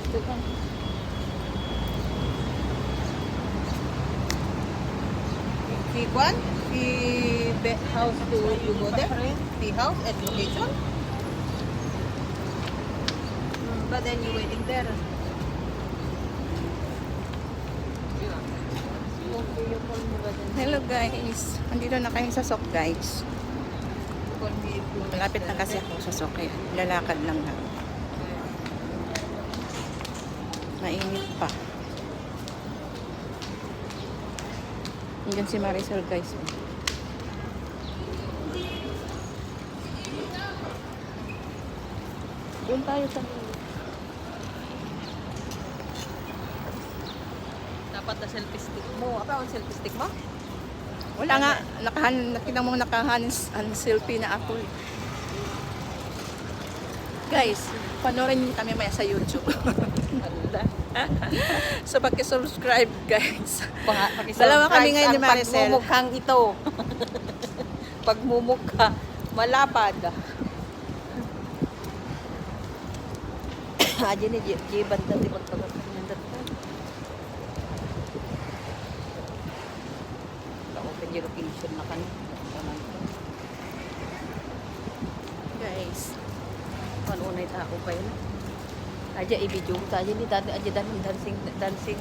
P1? House to you go there? P house at location? But then you waiting there. Hello guys, andito na kayo sa Sok guys. Malapit na kasi ako sa Sok, kaya lalakad lang na. Mainit pa. Hanggang si Marisol guys. Doon tayo sa Dapat na selfie stick mo. Apa ang selfie stick mo? wala nga, nakita mo selfie na ako. Guys, panoorin niyo kami maya sa YouTube. So paki-subscribe guys. Dalawa kami ngayon ni Maricel. Pagmumukhang ito. Pagmumukha. Malapad. Aja ni banda di magpagpapandat ka. Ako pa di location na kan. Guys, Ano na tao pa yun? Aja i-video ko aja ni aja dancing. dancing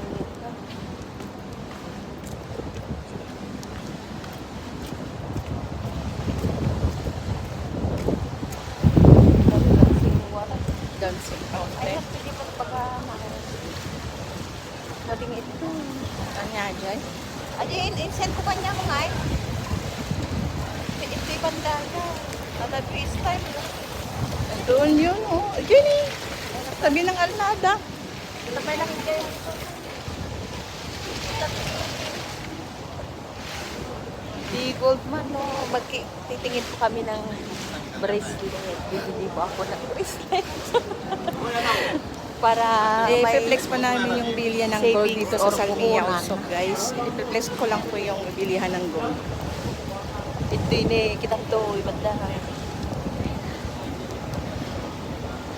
Ay, outlet. hindi pa pagka sabi nga ito. Kanya Joy. Aja in-send ko kanya mo nga eh. Ito yung banda ka. Ada FaceTime. Doon yun, oh. Jenny! Tabi ng Alnada. Sabay lang kayo. Di Goldman, no. Titingin po kami ng bracelet. Bibili po ako ng bracelet. Para I-flex pa namin yung bilya ng gold savings dito sa or Salmia puhunan. also, guys. I-flex ko lang po yung bilihan ng gold. ito ini kita to ibanda.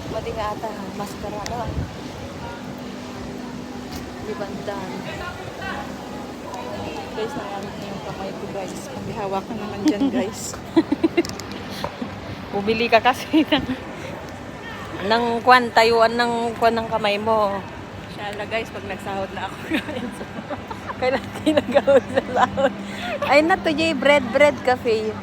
Mati nga ata maskara na. Ibanda. Guys, nakamit na yung kamay ko, guys. Paghahawakan naman dyan, guys. Bumili ka kasi ng kwan, tayuan ng kwan ng kamay mo. Inshallah, guys, pag nagsahod na ako, guys. Kailan tinagawin sa sahod? Ay na to, Jay, bread cafe.